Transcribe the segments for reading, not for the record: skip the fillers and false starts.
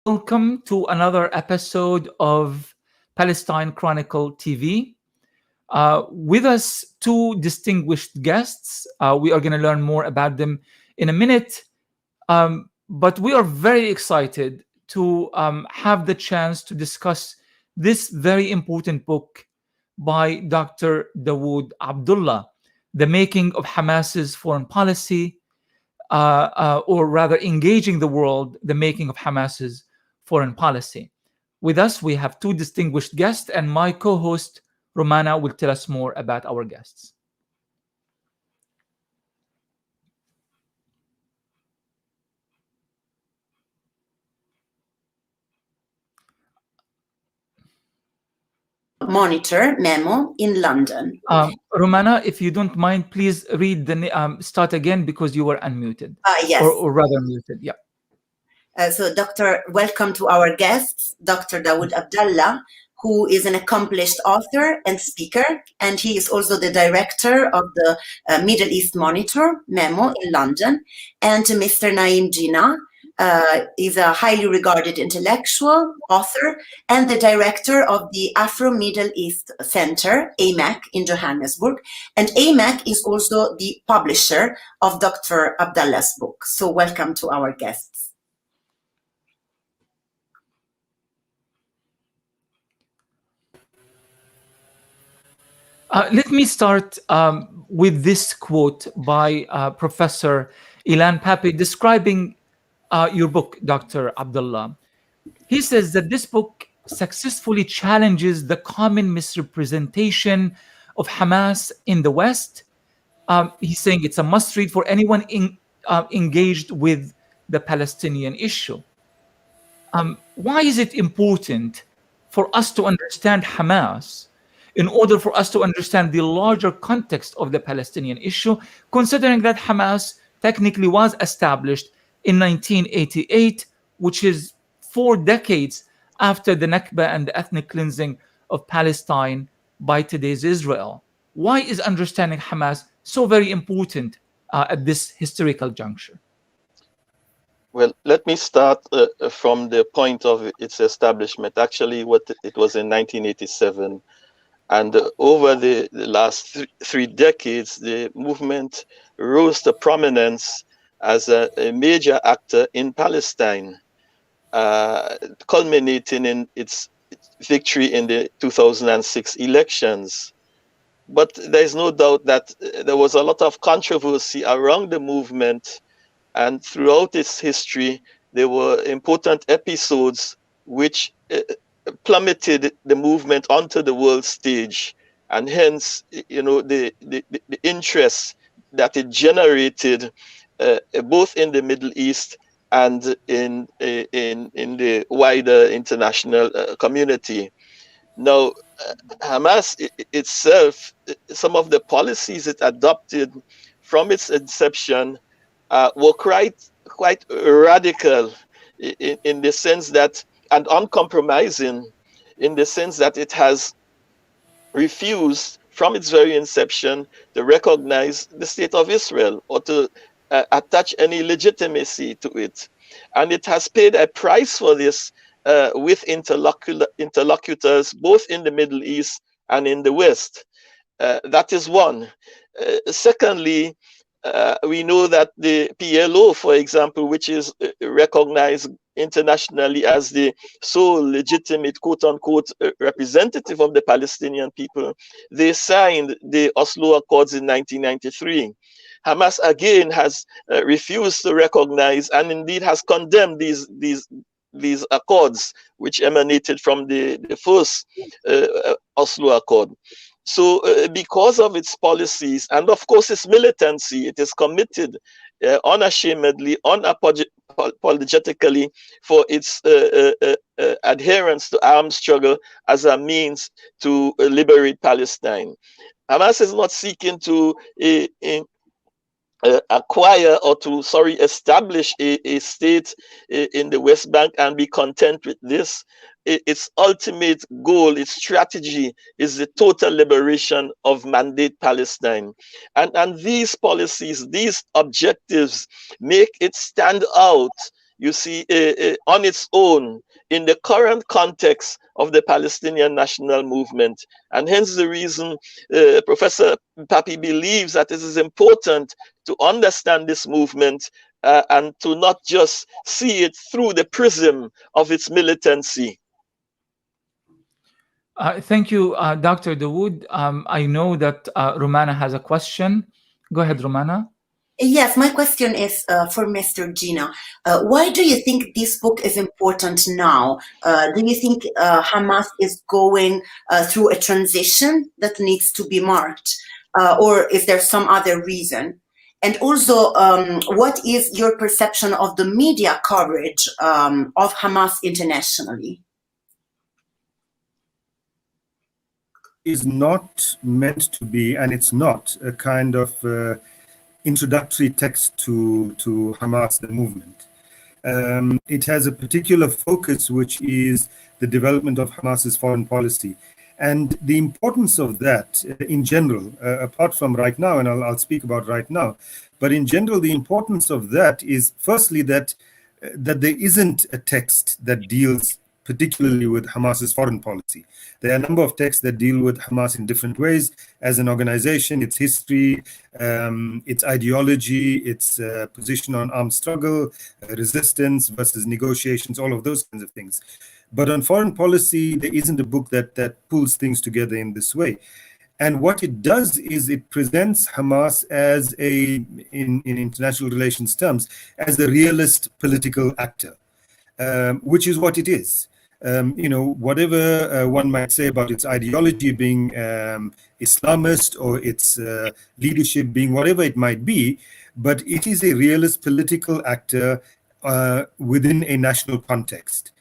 welcome to another episode of Palestine Chronicle TV. With us, two distinguished guests. We are going to learn more about them in a minute, but we are very excited to have the chance to discuss this very important book by Dr. Daud Abdullah, The Making of Hamas's Foreign Policy, or rather engaging the world, the making of Hamas's foreign policy. With us, we have two distinguished guests, and my co-host, Romana, will tell us more about our guests. Monitor memo in London. Romana, if you don't mind, please read the start again because you were unmuted. Yes. Or rather muted, yeah. Welcome to our guests, Dr. Daud Abdullah, who is an accomplished author and speaker, and he is also the director of the Middle East Monitor memo in London, and Mr. Jeenah, is a highly regarded intellectual, author, and the director of the Afro-Middle East Center, AMAC, in Johannesburg. And AMAC is also the publisher of Dr. Abdullah's book. So welcome to our guests. Let me start with this quote by Professor Ilan Pappe describing your book, Dr. Abdullah. He says that this book successfully challenges the common misrepresentation of Hamas in the West. He's saying it's a must-read for anyone engaged with the Palestinian issue. Why is it important for us to understand Hamas in order for us to understand the larger context of the Palestinian issue, considering that Hamas technically was established in 1988, which is 4 decades after the Nakba and the ethnic cleansing of Palestine by today's Israel? Why is understanding Hamas so very important at this historical juncture? Well, let me start from the point of its establishment. Actually, it was in 1987. And over the last three decades, the movement rose to prominence as a major actor in Palestine, culminating in its victory in the 2006 elections. But there's no doubt that there was a lot of controversy around the movement, and throughout its history, there were important episodes which plummeted the movement onto the world stage, and hence, the interest that it generated both in the Middle East and in the wider international community. Now, Hamas itself, some of the policies it adopted from its inception were quite radical in the sense that, and uncompromising in the sense that it has refused from its very inception to recognize the state of Israel or to attach any legitimacy to it. And it has paid a price for this with interlocutors both in the Middle East and in the West. That is one. Secondly, we know that the PLO, for example, which is recognized internationally as the sole legitimate quote-unquote representative of the Palestinian people, they signed the Oslo Accords in 1993. Hamas again has refused to recognize and indeed has condemned these accords which emanated from the first Oslo Accord. So because of its policies and of course its militancy, it is committed unashamedly, unapologetically for its adherence to armed struggle as a means to liberate Palestine. Hamas is not seeking to acquire or to establish a state in the West Bank and be content with this. Its ultimate goal, its strategy is the total liberation of Mandate Palestine. And these policies, these objectives make it stand out, you see, on its own in the current context of the Palestinian national movement. And hence the reason Professor Pappe believes that it is important to understand this movement and to not just see it through the prism of its militancy. Thank you, Dr. Dawood. I know that Romana has a question. Go ahead, Romana. Yes, my question is for Mr. Jeenah. Why do you think this book is important now? Do you think Hamas is going through a transition that needs to be marked? Or is there some other reason? And also, what is your perception of the media coverage of Hamas internationally? Is not meant to be, and it's not a kind of introductory text to Hamas, the movement. It has a particular focus, which is the development of Hamas's foreign policy. And the importance of that in general, apart from right now, and I'll speak about right now, but in general, the importance of that is firstly that there isn't a text that deals particularly with Hamas's foreign policy. There are a number of texts that deal with Hamas in different ways as an organization, its history, its ideology, its position on armed struggle, resistance versus negotiations, all of those kinds of things. But on foreign policy, there isn't a book that pulls things together in this way. And what it does is it presents Hamas as in international relations terms, as a realist political actor, which is what it is. Whatever one might say about its ideology being Islamist or its leadership being whatever it might be, but it is a realist political actor within a national context.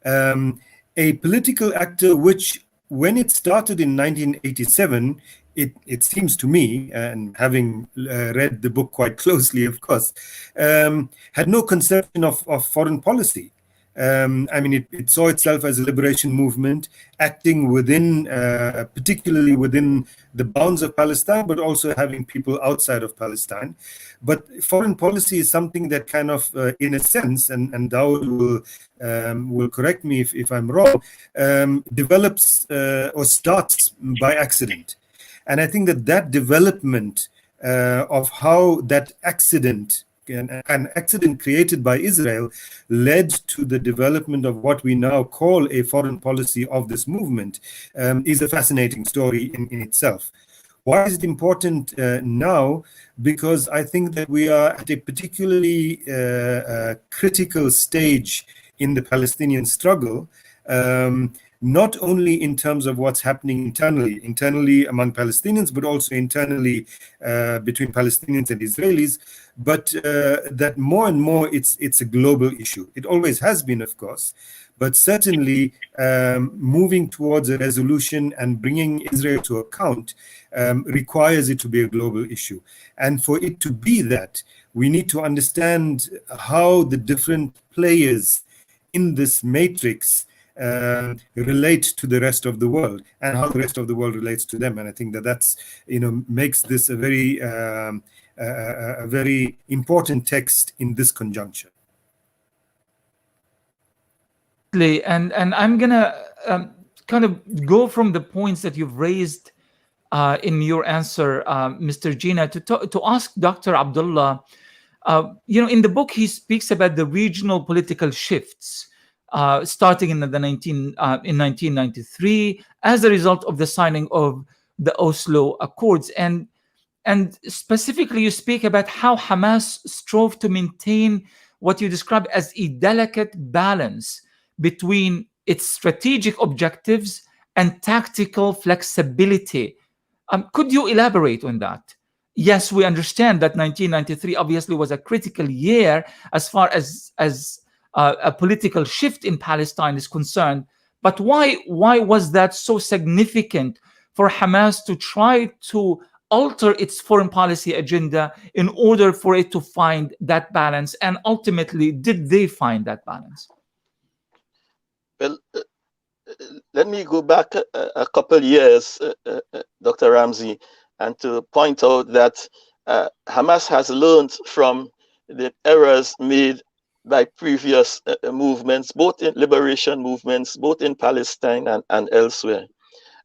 A political actor which, when it started in 1987, it seems to me, and having read the book quite closely, of course, had no conception of foreign policy. It saw itself as a liberation movement acting within, particularly within the bounds of Palestine, but also having people outside of Palestine. But foreign policy is something that kind of, in a sense, and Daud will correct me if I'm wrong, develops or starts by accident. And I think that development of how that accident, an accident created by Israel, led to the development of what we now call a foreign policy of this movement, is a fascinating story in itself. Why is it important now? Because I think that we are at a particularly critical stage in the Palestinian struggle, not only in terms of what's happening internally among Palestinians, but also internally between Palestinians and Israelis, but that more and more it's a global issue. It always has been, of course, but certainly moving towards a resolution and bringing Israel to account requires it to be a global issue. And for it to be that, we need to understand how the different players in this matrix relate to the rest of the world and how the rest of the world relates to them. And I think that's makes this a very important text in this conjuncture. And I'm gonna kind of go from the points that you've raised in your answer, Mr. Jeenah, to ask Dr. Abdullah. In the book he speaks about the regional political shifts starting in 1993 as a result of the signing of the Oslo Accords, and specifically you speak about how Hamas strove to maintain what you describe as a delicate balance between its strategic objectives and tactical flexibility. Could you elaborate on that? Yes, we understand that 1993 obviously was a critical year as far as a political shift in Palestine is concerned, but why was that so significant for Hamas to try to alter its foreign policy agenda in order for it to find that balance? And ultimately, did they find that balance? Well, let me go back a couple years, Dr. Ramsey, and to point out that Hamas has learned from the errors made by previous movements, both in liberation movements, both in Palestine and elsewhere.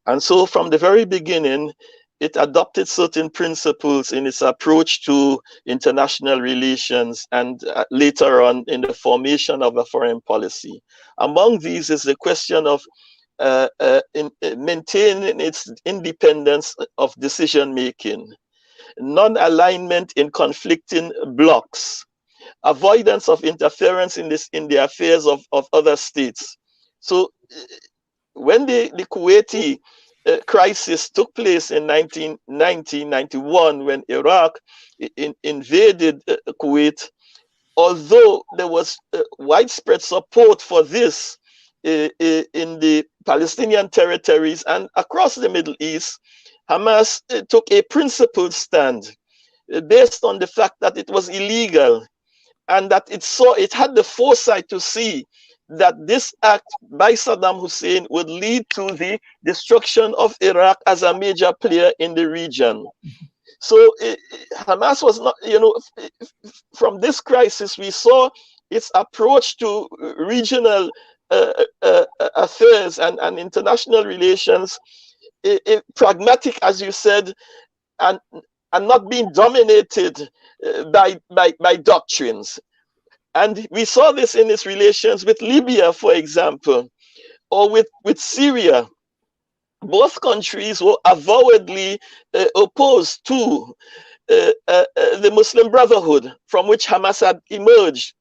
And so from the very beginning, it adopted certain principles in its approach to international relations and later on in the formation of a foreign policy. Among these is the question of maintaining its independence of decision making, non-alignment in conflicting blocs, avoidance of interference in the affairs of other states. So when the Kuwaiti crisis took place in 1991, when Iraq invaded Kuwait, although there was widespread support for this in the Palestinian territories and across the Middle East, Hamas took a principled stand based on the fact that it was illegal and that it had the foresight to see that this act by Saddam Hussein would lead to the destruction of Iraq as a major player in the region. So Hamas was not, from this crisis, we saw its approach to regional affairs and international relations, pragmatic, as you said, and not being dominated by doctrines. And we saw this in its relations with Libya, for example, or with Syria. Both countries were avowedly opposed to the Muslim Brotherhood from which Hamas had emerged.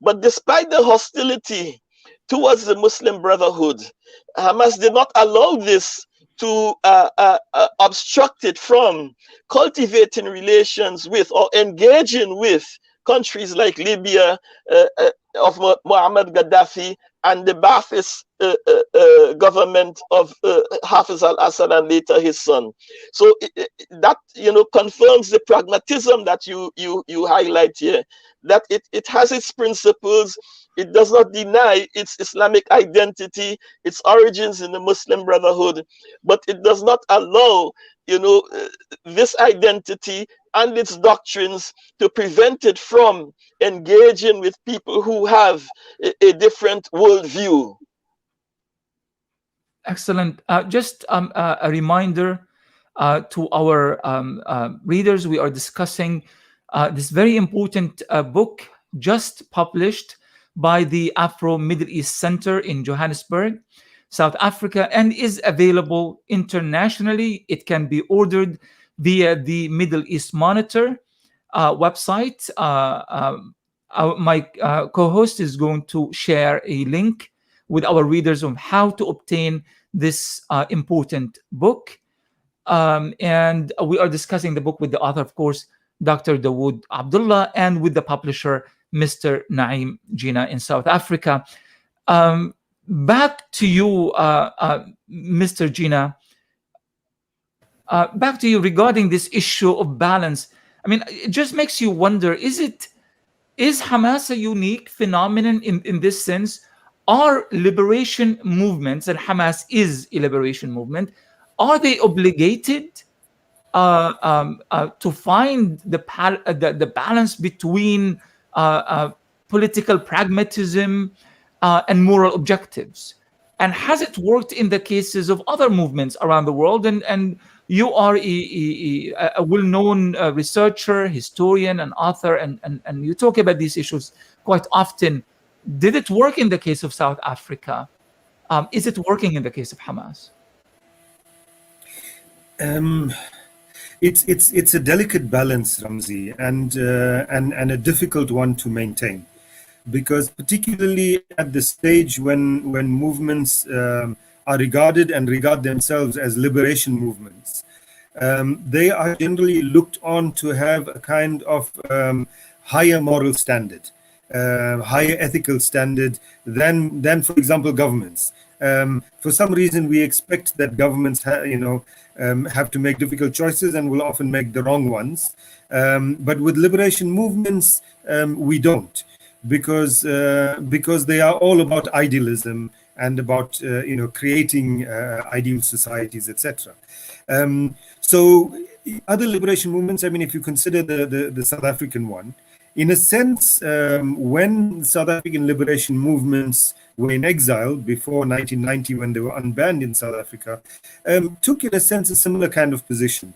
But despite the hostility towards the Muslim Brotherhood, Hamas did not allow this to obstruct it from cultivating relations with or engaging with countries like Libya of Muammar Gaddafi and the Ba'athist government of Hafiz al-Assad and later his son. So that confirms the pragmatism that you highlight here, that it has its principles. It does not deny its Islamic identity, its origins in the Muslim Brotherhood, but it does not allow this identity and its doctrines to prevent it from engaging with people who have a different worldview. Excellent. Just a reminder to our readers, we are discussing this very important book just published by the Afro-Middle East Center in Johannesburg, South Africa, and is available internationally. It can be ordered via the Middle East Monitor website. My co-host is going to share a link with our readers on how to obtain this important book. And we are discussing the book with the author, of course, Dr. Daud Abdullah, and with the publisher, Mr. Naeem Jeenah in South Africa. Back to you, Mr. Jeenah. Back to you regarding this issue of balance. I mean, it just makes you wonder, is Hamas a unique phenomenon in this sense? Are liberation movements, and Hamas is a liberation movement, are they obligated to find the balance between political pragmatism and moral objectives? And has it worked in the cases of other movements around the world? And you are a well-known researcher, historian, and author, and you talk about these issues quite often. Did it work in the case of South Africa? Is it working in the case of Hamas? It's a delicate balance, Ramzi, and a difficult one to maintain, because particularly at the stage when movements are regarded and regard themselves as liberation movements, they are generally looked on to have a kind of higher moral standard, higher ethical standard than, for example, governments. For some reason, we expect that governments have to make difficult choices and will often make the wrong ones. But with liberation movements, we don't, because they are all about idealism and about creating ideal societies, etc. So other liberation movements, I mean, if you consider the South African one, in a sense, when South African liberation movements were in exile before 1990, when they were unbanned in South Africa, took, in a sense, a similar kind of position.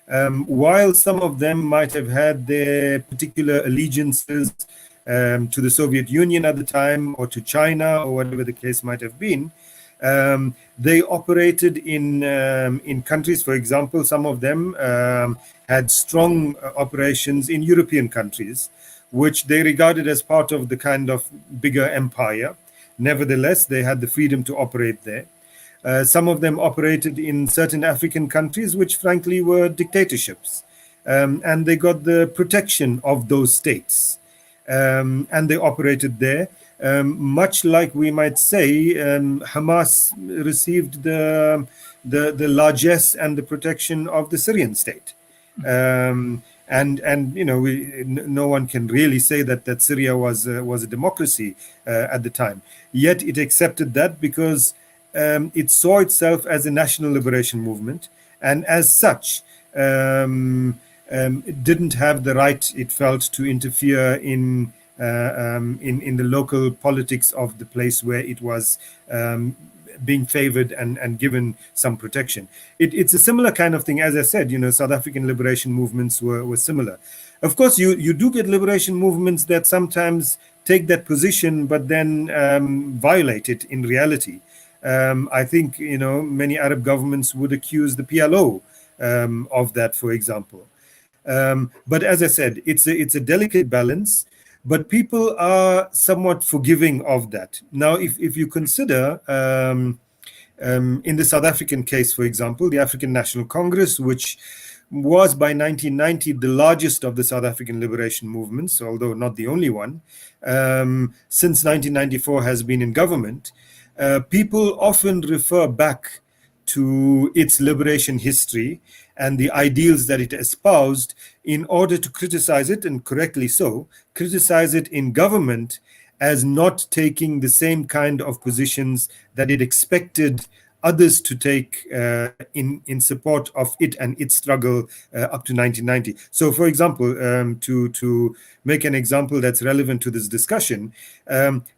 While some of them might have had their particular allegiances to the Soviet Union at the time, or to China, or whatever the case might have been, they operated in countries. For example, some of them had strong operations in European countries, which they regarded as part of the kind of bigger empire. Nevertheless, they had the freedom to operate there. Some of them operated in certain African countries, which frankly were dictatorships. And they got the protection of those states. And they operated there. Much like we might say, Hamas received the largesse and the protection of the Syrian state. And you know, no one can really say that Syria was a democracy at the time. Yet it accepted that because it saw itself as a national liberation movement, and as such, it didn't have the right, it felt, to interfere in the local politics of the place where it was being favored and given some protection. It's a similar kind of thing. As I said, you know, South African liberation movements were similar. Of course, you do get liberation movements that sometimes take that position, but then violate it in reality. I think, you know, many Arab governments would accuse the PLO of that, for example. But as I said, it's a delicate balance, but people are somewhat forgiving of that. Now, if you consider, in the South African case, for example, the African National Congress, which was by 1990 the largest of the South African liberation movements, although not the only one, since 1994 has been in government, people often refer back to its liberation history and the ideals that it espoused in order to criticize it, and correctly so, criticize it in government as not taking the same kind of positions that it expected others to take in support of it and its struggle up to 1990. So, for example, to make an example that's relevant to this discussion,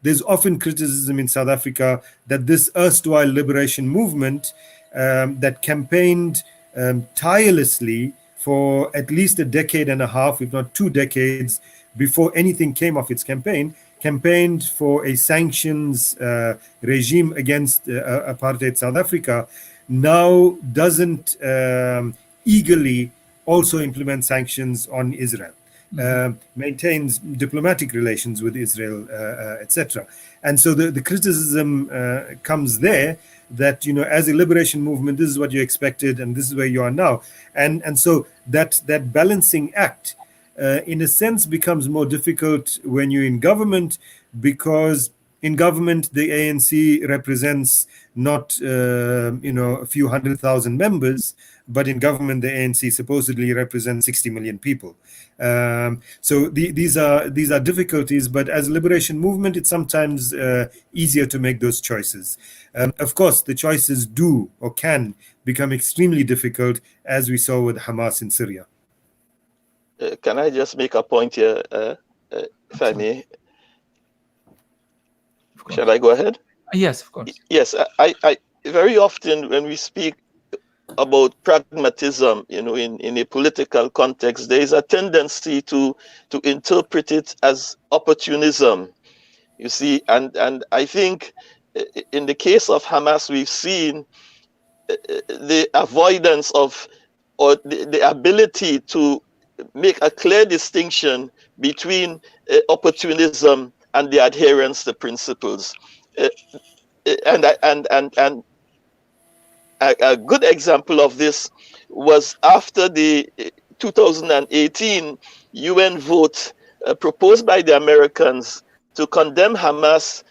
there's often criticism in South Africa that this erstwhile liberation movement that campaigned tirelessly for at least a decade and a half, if not 2 decades, before anything came of its campaign, campaigned for a sanctions regime against apartheid South Africa, now doesn't eagerly also implement sanctions on Israel, maintains diplomatic relations with Israel, etc. And so the criticism comes there that, you know, as a liberation movement, this is what you expected and this is where you are now. And so that balancing act, in a sense, becomes more difficult when you're in government, because in government, the ANC represents not, you know, a few 100,000 members, but in government, the ANC supposedly represents 60 million people. So these are difficulties, but as a liberation movement, it's sometimes easier to make those choices. Of course, the choices do or can become extremely difficult, as we saw with Hamas in Syria. Can I just make a point here, if I may? Shall I go ahead? Yes, of course. Yes, I very often when we speak about pragmatism, you know, in a political context, there is a tendency to interpret it as opportunism, you see, and I think in the case of Hamas, we've seen the avoidance of, or the ability to make a clear distinction between opportunism and the adherence to principles. And a good example of this was after the 2018 UN vote proposed by the Americans to condemn Hamas,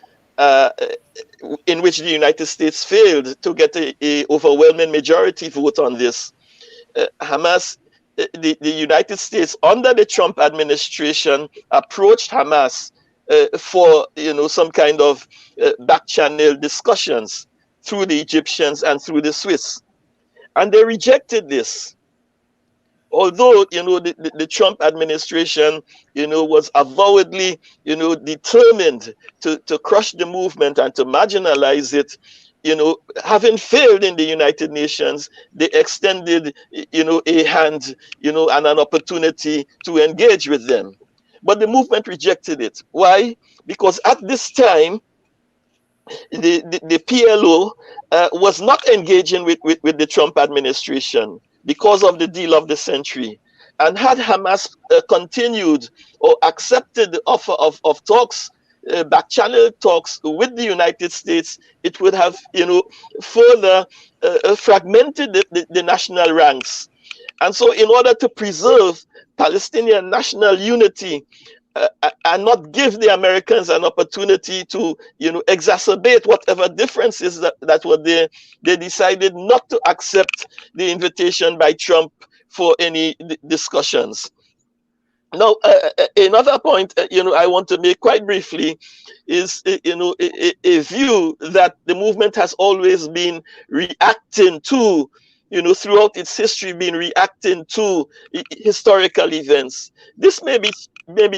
in which the United States failed to get a overwhelming majority vote on this. Hamas, the United States under the Trump administration approached Hamas for, you know, some kind of back channel discussions through the Egyptians and through the Swiss, and they rejected this. although, the Trump administration, was avowedly, determined to crush the movement and to marginalize it, having failed in the United Nations, they extended, a hand, and an opportunity to engage with them. But the movement rejected it. Why? Because at this time, the PLO was not engaging with the Trump administration because of the deal of the century. And had Hamas continued or accepted the offer of talks, back channel talks with the United States, it would have, further fragmented the national ranks. And so in order to preserve Palestinian national unity, and not give the Americans an opportunity to, exacerbate whatever differences that were there, they decided not to accept the invitation by Trump for any discussions. Now, another point, I want to make quite briefly is, a view that the movement has always been reacting to, throughout its history, been reacting to historical events. This may be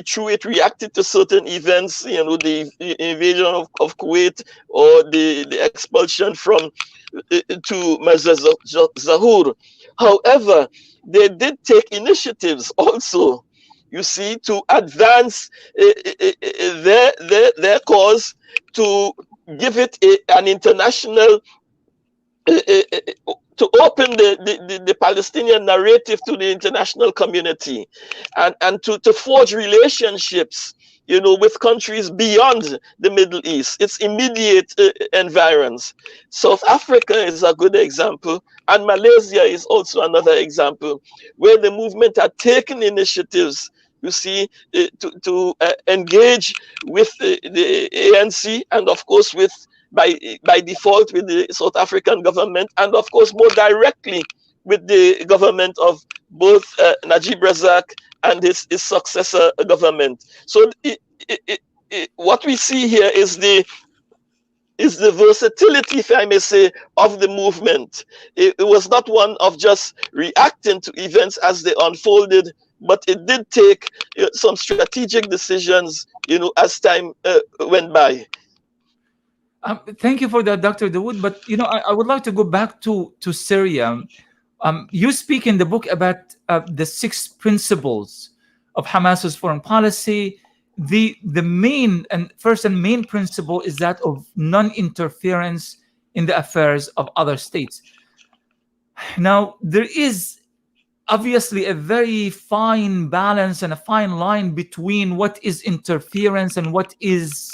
true. It reacted to certain events, the invasion of Kuwait, or the expulsion from to Zahur. However, they did take initiatives also, you see, to advance their cause, to give it an international, to open the Palestinian narrative to the international community, and to forge relationships, with countries beyond the Middle East, its immediate environs. South Africa is a good example, and Malaysia is also another example, where the movement had taken initiatives, you see, to engage with the ANC, and of course by default with the South African government, and of course more directly with the government of both Najib Razak and his successor government. So what we see here is the versatility, if I may say, of the movement. It was not one of just reacting to events as they unfolded, but it did take some strategic decisions, as time went by. Thank you for that, Dr. Dawood. But I would like to go back to Syria. You speak in the book about the 6 principles of Hamas's foreign policy. The main and main principle is that of non-interference in the affairs of other states. Now, there is obviously a very fine balance and a fine line between what is interference and what is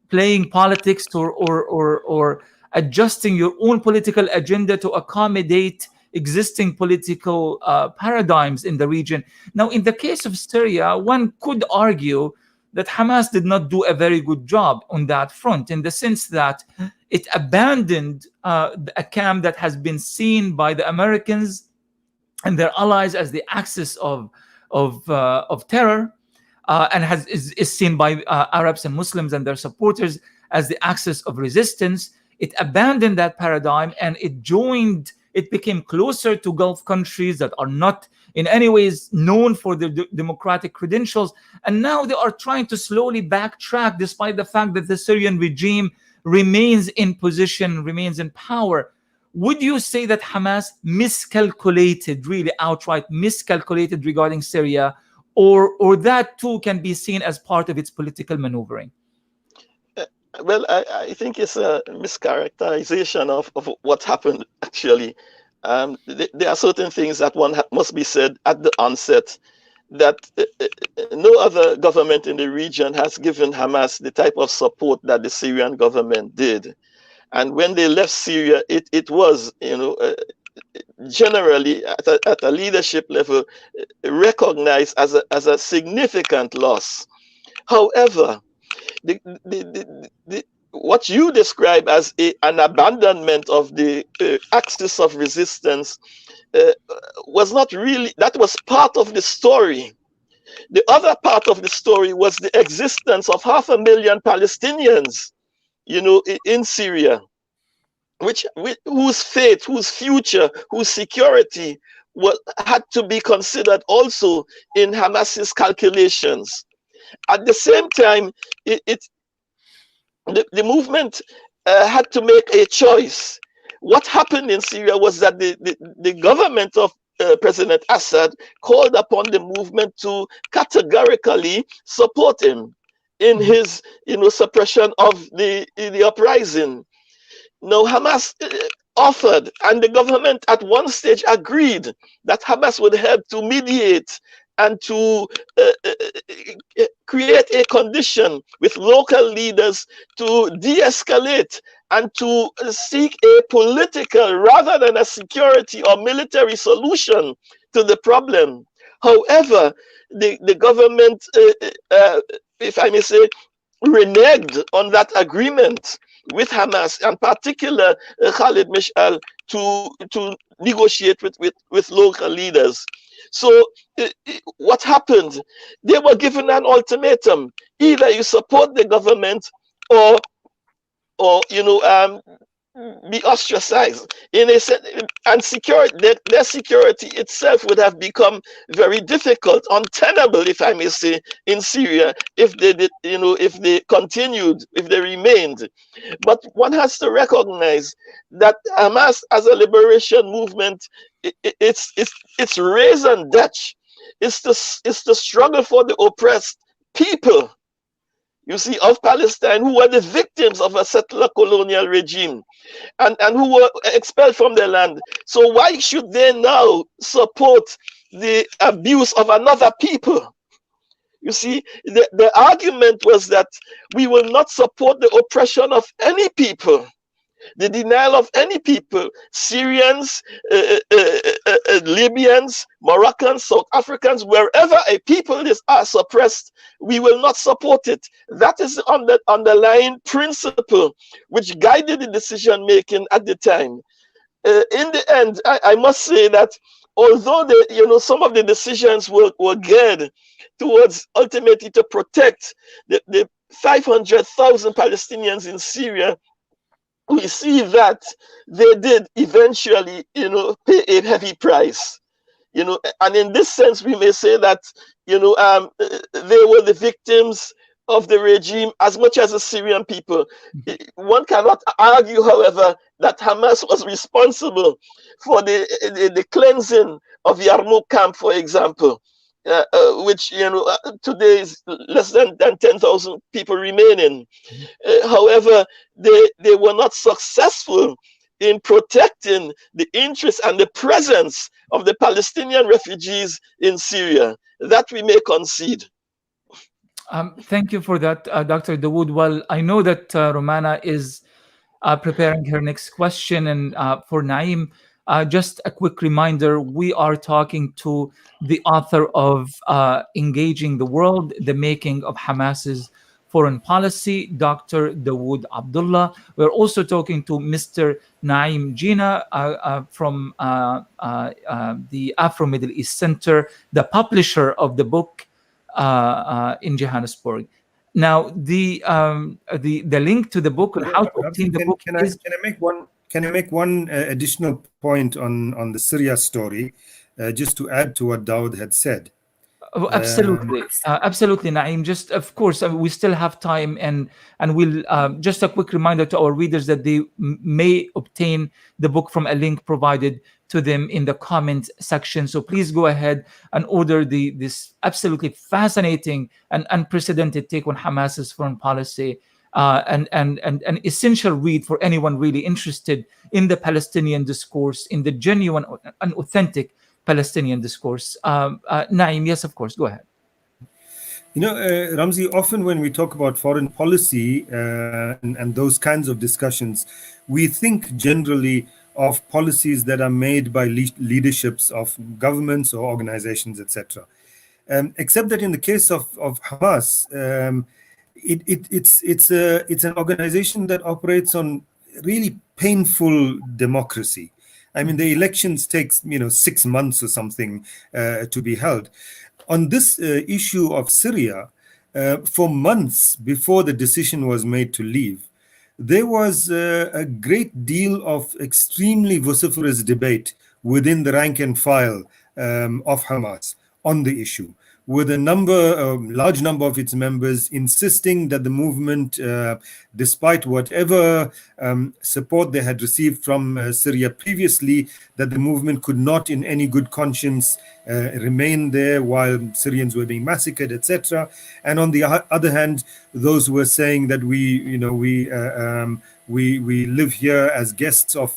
playing politics or adjusting your own political agenda to accommodate existing political paradigms in the region. Now, in the case of Syria, one could argue that Hamas did not do a very good job on that front, in the sense that it abandoned a camp that has been seen by the Americans and their allies as the axis of terror, and is seen by Arabs and Muslims and their supporters as the axis of resistance. It abandoned that paradigm, and it became closer to Gulf countries that are not in any ways known for their democratic credentials. And now they are trying to slowly backtrack, despite the fact that the Syrian regime remains in position, remains in power. Would you say that Hamas miscalculated, really outright miscalculated regarding Syria, or that too can be seen as part of its political maneuvering? Well, I think it's a mischaracterization of what happened, actually. There are certain things that must be said at the onset, that no other government in the region has given Hamas the type of support that the Syrian government did. And when they left Syria, it was, generally at a leadership level, recognized as a significant loss. However, what you describe as an abandonment of the axis of resistance was not really, that was part of the story. The other part of the story was the existence of 500,000 Palestinians, in Syria, whose fate, whose future, whose security had to be considered also in Hamas's calculations. At the same time, the movement had to make a choice. What happened in Syria was that the government of President Assad called upon the movement to categorically support him in his suppression of the uprising. Now Hamas offered, and the government at one stage agreed that Hamas would help to mediate and to create a condition with local leaders to de-escalate and to seek a political rather than a security or military solution to the problem. However, the government, if I may say, reneged on that agreement with Hamas, in particular Khalid Mishal, to negotiate with local leaders. So what happened? They were given an ultimatum: either you support the government or be ostracized. And their security itself would have become very difficult, untenable, if I may say, in Syria if they did, if they continued, if they remained. But one has to recognize that Hamas as a liberation movement, its raison d'etre is to struggle for the oppressed people, you see, of Palestine, who were the victims of a settler colonial regime and who were expelled from their land. So why should they now support the abuse of another people? You see, the argument was that we will not support the oppression of any people, the denial of any people, Syrians, Libyans, Moroccans, South Africans, wherever a people are suppressed, we will not support it. That is the underlying principle which guided the decision making at the time. In the end, I must say that although some of the decisions were geared towards ultimately to protect the 500,000 Palestinians in Syria, we see that they did eventually, pay a heavy price, and in this sense, we may say that, they were the victims of the regime as much as the Syrian people. One cannot argue, however, that Hamas was responsible for the cleansing of Yarmouk camp, for example, which, today is less than 10,000 people remaining. However, they were not successful in protecting the interests and the presence of the Palestinian refugees in Syria. That we may concede. Thank you for that, Dr. Dawood. Well, I know that Romana is preparing her next question, and for Naim, just a quick reminder, we are talking to the author of Engaging the World, The Making of Hamas's Foreign Policy, Dr. Daud Abdullah. We're also talking to Mr. Naim Jeenah from the Afro-Middle East Center, the publisher of the book in Johannesburg. Now, the link to the book and how to obtain the book is... Can I make one additional point on the Syria story, just to add to what Daud had said? Oh, absolutely, absolutely, Naim. Just, of course, we still have time, and we'll just a quick reminder to our readers that they may obtain the book from a link provided to them in the comment section. So please go ahead and order this absolutely fascinating and unprecedented take on Hamas's foreign policy, and an essential read for anyone really interested in the Palestinian discourse, in the genuine and authentic Palestinian discourse. Naim, yes, of course, go ahead. Ramzi, often when we talk about foreign policy and those kinds of discussions, we think generally of policies that are made by leaderships of governments or organizations, etc. Except that in the case of Hamas, it's an organization that operates on really painful democracy. I mean, the elections takes 6 months or something to be held. On this issue of Syria, for months before the decision was made to leave, there was a great deal of extremely vociferous debate within the rank and file of Hamas on the issue, with a large number of its members insisting that the movement, despite whatever support they had received from Syria previously, that the movement could not in any good conscience remain there while Syrians were being massacred, etc. And on the other hand, those who were saying that we live here as guests of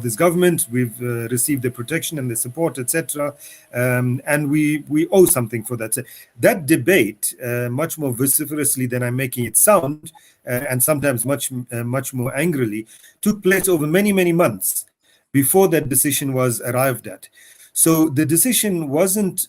this government. We've received the protection and the support, etc., and we owe something for that. So that debate, much more vociferously than I'm making it sound, and sometimes much more angrily, took place over many months before that decision was arrived at. So the decision wasn't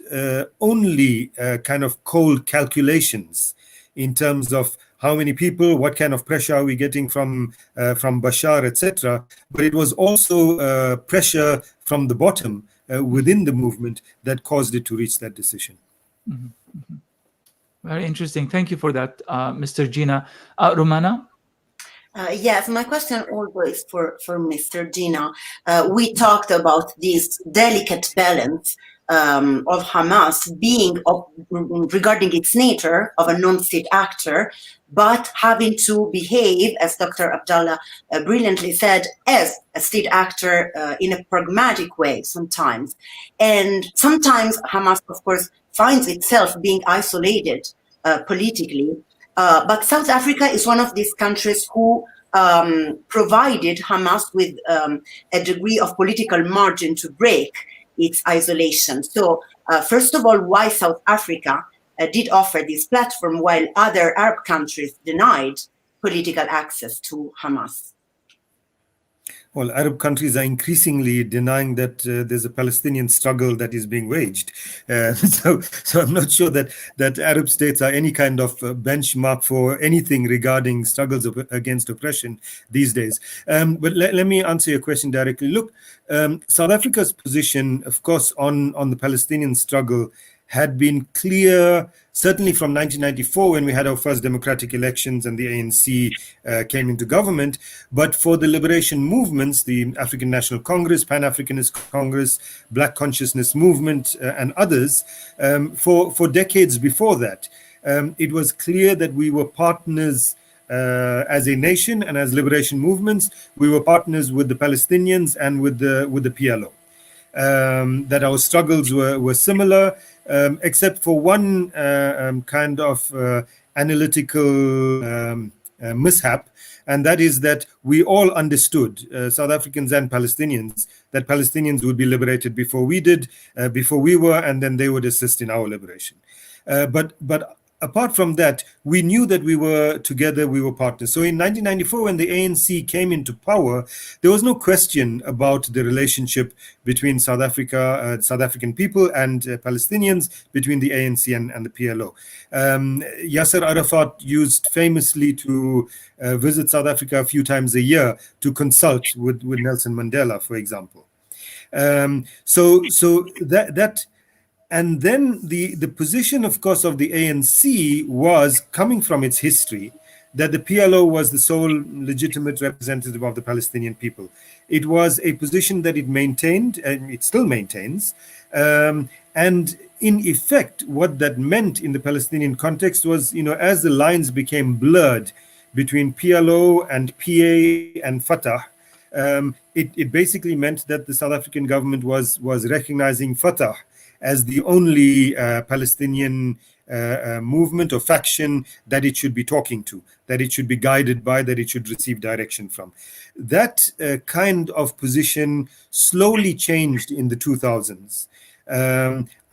only kind of cold calculations in terms of how many people, what kind of pressure are we getting from Bashar, etc. But it was also pressure from the bottom within the movement that caused it to reach that decision. Mm-hmm. Mm-hmm. Very interesting. Thank you for that, Mr. Jeenah. Romana? Yes, my question also is for Mr. Jeenah. We talked about this delicate balance of Hamas being regarding its nature of a non-state actor, but having to behave, as Dr. Abdullah brilliantly said, as a state actor in a pragmatic way sometimes. And sometimes Hamas, of course, finds itself being isolated politically. But South Africa is one of these countries who provided Hamas with a degree of political margin to break its isolation. So first of all, why South Africa did offer this platform while other Arab countries denied political access to Hamas? Well, Arab countries are increasingly denying that there's a Palestinian struggle that is being waged. So I'm not sure that Arab states are any kind of benchmark for anything regarding struggles against oppression these days. But let me answer your question directly. Look, South Africa's position, of course, on the Palestinian struggle had been clear, certainly from 1994 when we had our first democratic elections and the ANC came into government. But for the liberation movements, the African National Congress, Pan-Africanist Congress, Black Consciousness Movement, and others, for decades before that, it was clear that we were partners as a nation and as liberation movements. We were partners with the Palestinians and with the PLO. That our struggles were similar, except for one kind of analytical mishap, and that is that we all understood, South Africans and Palestinians, that Palestinians would be liberated before we did, before we were, and then they would assist in our liberation. But apart from that, we knew that we were together, we were partners. So in 1994, when the ANC came into power, there was no question about the relationship between South Africa, South African people and Palestinians, between the ANC and the PLO. Yasser Arafat used famously to visit South Africa a few times a year to consult with Nelson Mandela, for example. So that and then the position, of course, of the ANC was coming from its history that the PLO was the sole legitimate representative of the Palestinian people. It was a position that it maintained, and it still maintains. And in effect, what that meant in the Palestinian context was, as the lines became blurred between PLO and PA and Fatah, it basically meant that the South African government was recognizing Fatah as the only Palestinian movement or faction that it should be talking to, that it should be guided by, that it should receive direction from. That kind of position slowly changed in the 2000s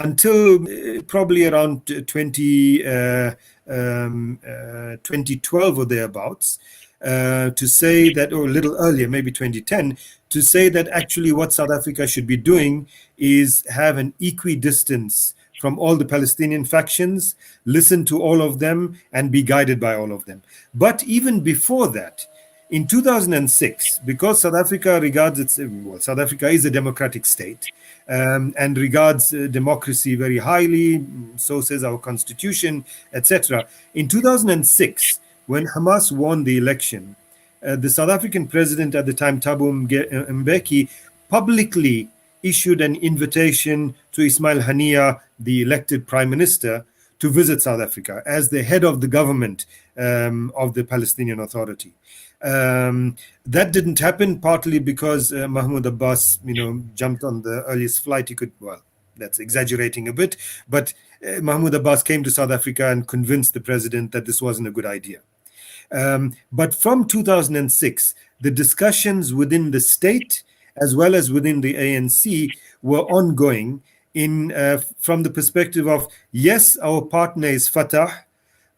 until probably around 2012 or thereabouts, to say that, or a little earlier, maybe 2010, to say that actually what South Africa should be doing is have an equidistance from all the Palestinian factions, listen to all of them, and be guided by all of them. But even before that, in 2006, because South Africa South Africa is a democratic state and regards democracy very highly, so says our constitution, etc. In 2006, when Hamas won the election, the South African president at the time, Thabo Mbeki, publicly issued an invitation to Ismail Haniyeh, the elected prime minister, to visit South Africa as the head of the government of the Palestinian Authority. That didn't happen, partly because Mahmoud Abbas, jumped on the earliest flight he could. Well, that's exaggerating a bit, but Mahmoud Abbas came to South Africa and convinced the president that this wasn't a good idea. But from 2006, the discussions within the state as well as within the ANC were ongoing from the perspective of, yes, our partner is Fatah,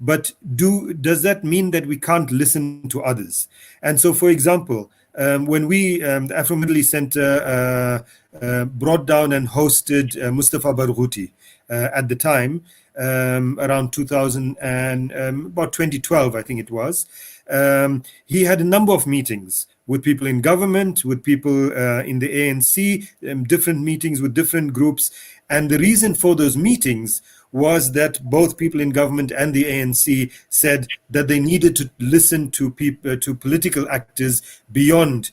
but does that mean that we can't listen to others? And so, for example, when we, the Afro-Middle East Center, brought down and hosted Mustafa Barghouti at the time, around 2000 and about 2012, I think it was, he had a number of meetings with people in government, with people in the ANC, different meetings with different groups. And the reason for those meetings was that both people in government and the ANC said that they needed to listen to political actors beyond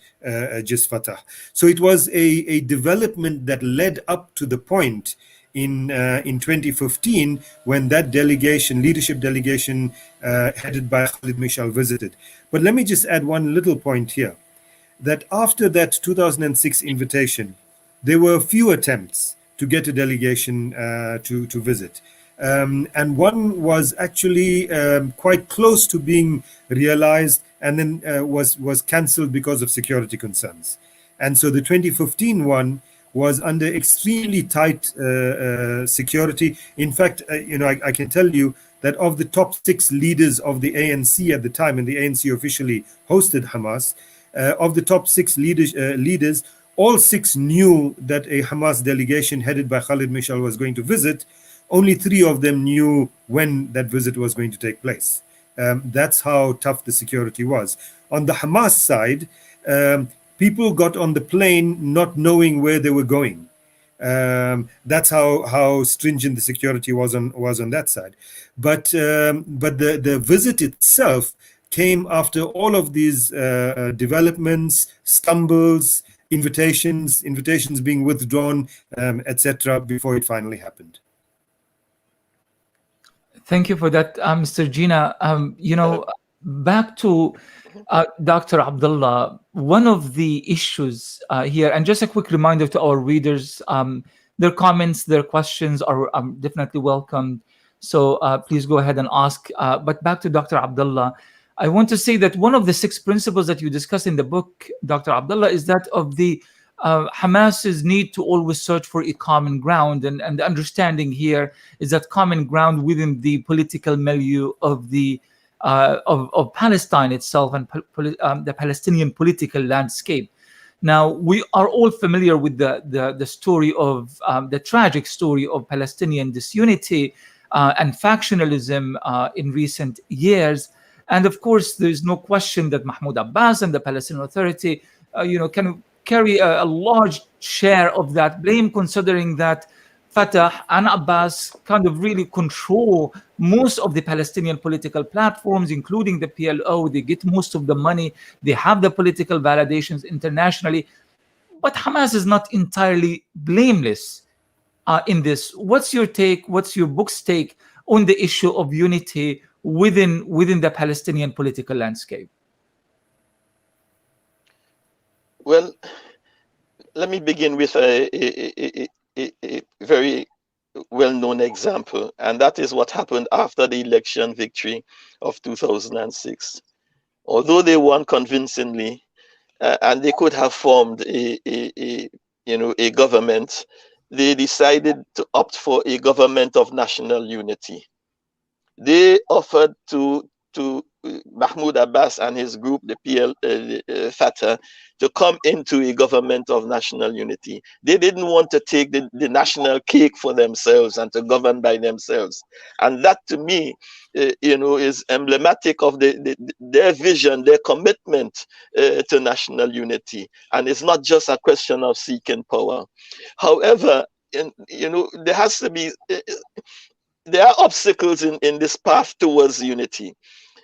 just Fatah. So it was a development that led up to the point in 2015 when that leadership delegation headed by Khalid Mishal visited. But let me just add one little point here, that after that 2006 invitation, there were a few attempts to get a delegation to visit. And one was actually quite close to being realized and then was cancelled because of security concerns. And so the 2015 one was under extremely tight security. In fact, I can tell you that of the top 6 leaders of the ANC at the time, and the ANC officially hosted Hamas, of the top 6 leaders, all 6 knew that a Hamas delegation headed by Khalid Mishal was going to visit. Only 3 of them knew when that visit was going to take place. That's how tough the security was. On the Hamas side, people got on the plane not knowing where they were going. That's how stringent the security was on that side. But the visit itself came after all of these developments, stumbles, invitations being withdrawn, etc., before it finally happened. Thank you for that, Mr. Jeenah. Back to Dr. Abdullah, one of the issues here, and just a quick reminder to our readers, their comments, their questions are definitely welcomed. So please go ahead and ask. But back to Dr. Abdullah, I want to say that one of the 6 principles that you discuss in the book, Dr. Abdullah, is that of the Hamas's need to always search for a common ground. And the understanding here is that common ground within the political milieu of the of Palestine itself and the Palestinian political landscape. Now, we are all familiar with the story of the tragic story of Palestinian disunity and factionalism in recent years. And of course, there is no question that Mahmoud Abbas and the Palestinian Authority, can carry a large share of that blame, considering that Fatah and Abbas kind of really control most of the Palestinian political platforms, including the PLO. They get most of the money. They have the political validations internationally. But Hamas is not entirely blameless in this. What's your take? What's your book's take on the issue of unity within the Palestinian political landscape? Well, let me begin with a very well-known example, and that is what happened after the election victory of 2006. Although they won convincingly, and they could have formed a government, they decided to opt for a government of national unity. They offered to Mahmoud Abbas and his group, the Fatah, to come into a government of national unity. They didn't want to take the national cake for themselves and to govern by themselves. And that, to me, is emblematic of their vision, their commitment to national unity. And it's not just a question of seeking power. However, there has to be, there are obstacles in this path towards unity.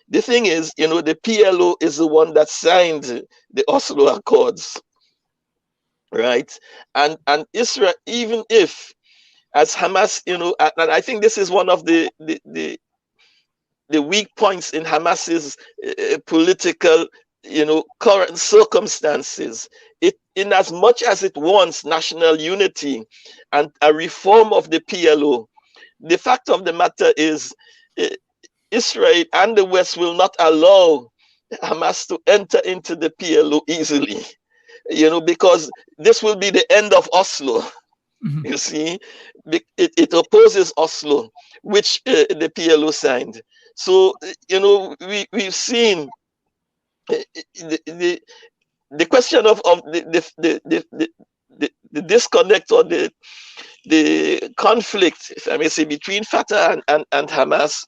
The thing is, the PLO is the one that signed the Oslo Accords. right? And Israel, even if, as Hamas, and I think this is one of the weak points in Hamas's political, current circumstances. It, in as much as it wants national unity and a reform of the PLO, the fact of the matter is, Israel and the West will not allow Hamas to enter into the PLO easily, because this will be the end of Oslo. Mhm. You see, it opposes Oslo, which the PLO signed. So, we've seen the question of the disconnect, or the conflict, if I may say, between Fatah and Hamas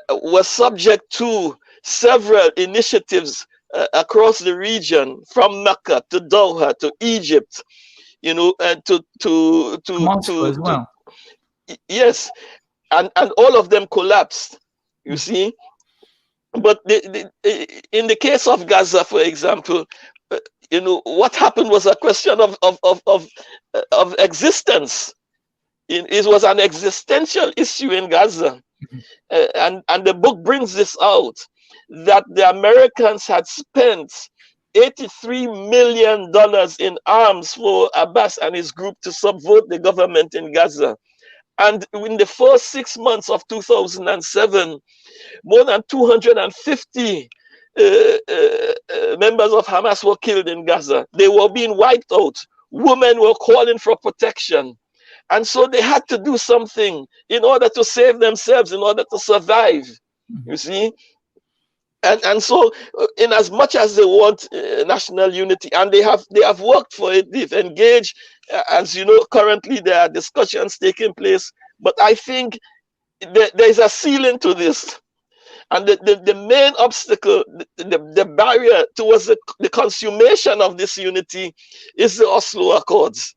was subject to several initiatives across the region, from Mecca to Doha to Egypt, and Moscow as well. yes, and all of them collapsed. You see, but in the case of Gaza, for example, what happened was a question of existence. It was an existential issue in Gaza. And the book brings this out, that the Americans had spent $83 million in arms for Abbas and his group to subvert the government in Gaza. And in the first 6 months of 2007, more than 250 members of Hamas were killed in Gaza. They were being wiped out. Women were calling for protection. And so they had to do something in order to save themselves, in order to survive. You see? And so, in as much as they want national unity, and they have worked for it, they've engaged, as you know, currently there are discussions taking place. But I think there's a ceiling to this. And the main obstacle, the barrier towards the consummation of this unity is the Oslo Accords.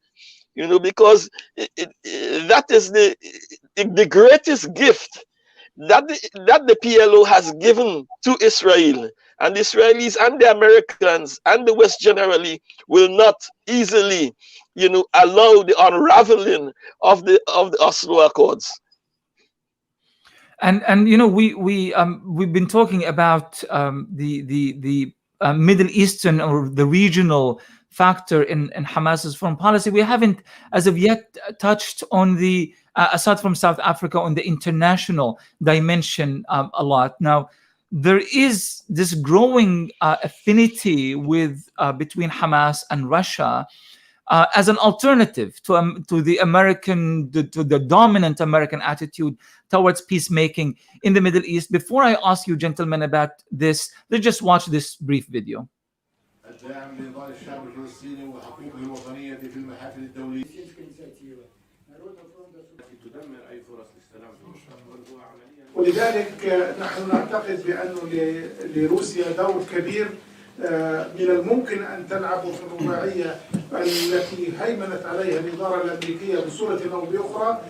Because that is the greatest gift that the PLO has given to Israel. And the Israelis and the Americans and the West generally will not easily, allow the unraveling of the Oslo Accords. And we've been talking about the Middle Eastern, or the regional factor in Hamas's foreign policy. We haven't, as of yet, touched on the aside from South Africa, on the international dimension a lot. Now, there is this growing affinity between Hamas and Russia as an alternative to the dominant American attitude towards peacemaking in the Middle East. Before I ask you, gentlemen, about this, let's just watch this brief video. ولذلك نحن نعتقد بأنه لروسيا دور كبير من الممكن أن تلعب في الرباعية التي هيمنت عليها الإدارة الأمريكية بصورة أو بأخرى